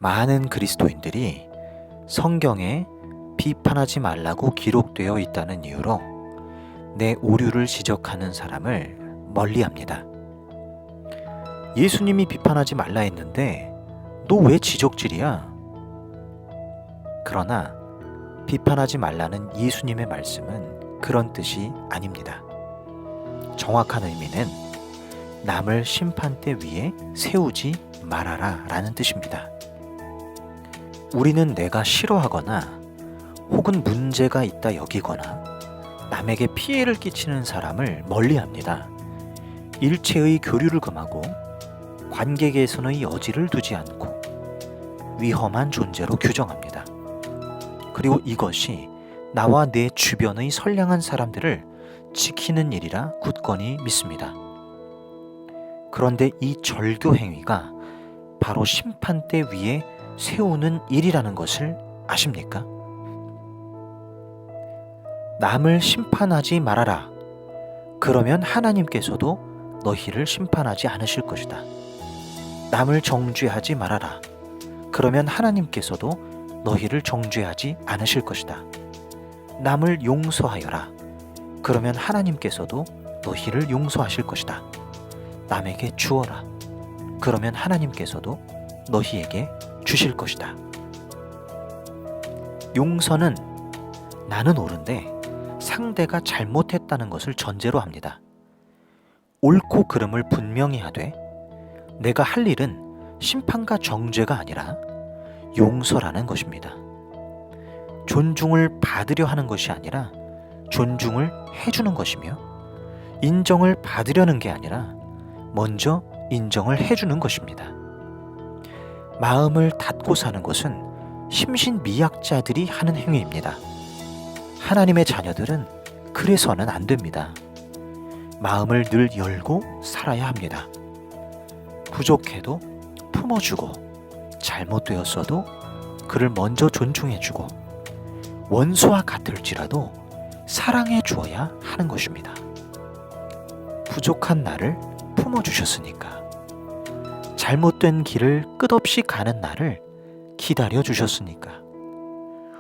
많은 그리스도인들이 성경에 비판하지 말라고 기록되어 있다는 이유로 내 오류를 지적하는 사람을 멀리합니다. 예수님이 비판하지 말라 했는데 너 왜 지적질이야? 그러나 비판하지 말라는 예수님의 말씀은 그런 뜻이 아닙니다. 정확한 의미는 남을 심판대 위에 세우지 말아라 라는 뜻입니다. 우리는 내가 싫어하거나 혹은 문제가 있다 여기거나 남에게 피해를 끼치는 사람을 멀리합니다. 일체의 교류를 금하고 관계 개선의 여지를 두지 않고 위험한 존재로 규정합니다. 그리고 이것이 나와 내 주변의 선량한 사람들을 지키는 일이라 굳건히 믿습니다. 그런데 이 절교 행위가 바로 심판대 위에 세우는 일이라는 것을 아십니까? 남을 심판하지 말아라. 그러면 하나님께서도 너희를 심판하지 않으실 것이다. 남을 정죄하지 말아라. 그러면 하나님께서도 너희를 정죄하지 않으실 것이다. 남을 용서하여라. 그러면 하나님께서도 너희를 용서하실 것이다. 남에게 주어라. 그러면 하나님께서도 너희에게 주실 것이다. 용서는 나는 옳은데 상대가 잘못했다는 것을 전제로 합니다. 옳고 그름을 분명히 하되 내가 할 일은 심판과 정죄가 아니라 용서라는 것입니다. 존중을 받으려 하는 것이 아니라 존중을 해주는 것이며 인정을 받으려는 게 아니라 먼저 인정을 해주는 것입니다. 마음을 닫고 사는 것은 심신미약자들이 하는 행위입니다. 하나님의 자녀들은 그래서는 안 됩니다. 마음을 늘 열고 살아야 합니다. 부족해도 품어주고 잘못되었어도 그를 먼저 존중해주고 원수와 같을지라도 사랑해 주어야 하는 것입니다. 부족한 나를 품어주셨으니까 잘못된 길을 끝없이 가는 나를 기다려 주셨으니까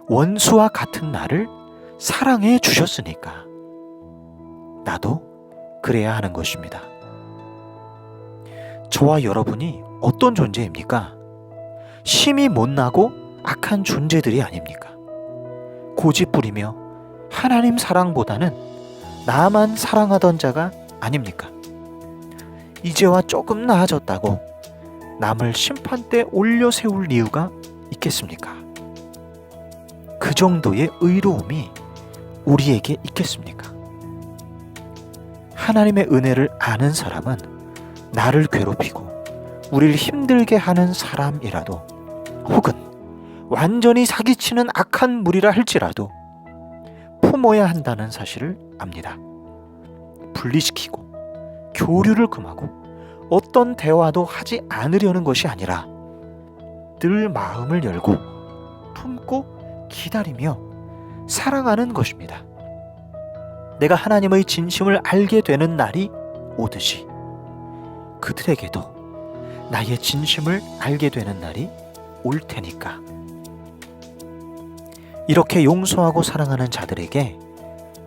원수와 같은 나를 사랑해 주셨으니까 나도 그래야 하는 것입니다. 저와 여러분이 어떤 존재입니까? 심히 못나고 악한 존재들이 아닙니까? 고집부리며 하나님 사랑보다는 나만 사랑하던 자가 아닙니까? 이제와 조금 나아졌다고 남을 심판대 올려 세울 이유가 있겠습니까? 그 정도의 의로움이 우리에게 있겠습니까? 하나님의 은혜를 아는 사람은 나를 괴롭히고 우리를 힘들게 하는 사람이라도 혹은 완전히 사기치는 악한 무리라 할지라도 품어야 한다는 사실을 압니다. 분리시키고 교류를 금하고 어떤 대화도 하지 않으려는 것이 아니라 늘 마음을 열고 품고 기다리며 사랑하는 것입니다. 내가 하나님의 진심을 알게 되는 날이 오듯이 그들에게도 나의 진심을 알게 되는 날이 올 테니까. 이렇게 용서하고 사랑하는 자들에게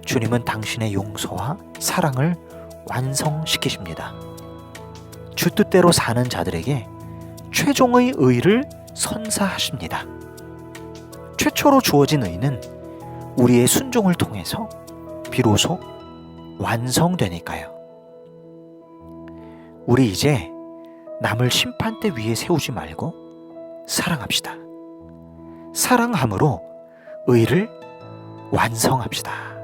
주님은 당신의 용서와 사랑을 완성시키십니다. 주 뜻대로 사는 자들에게 최종의 의를 선사하십니다. 최초로 주어진 의는 우리의 순종을 통해서 비로소 완성되니까요. 우리 이제 남을 심판대 위에 세우지 말고 사랑합시다. 사랑함으로 의를 완성합시다.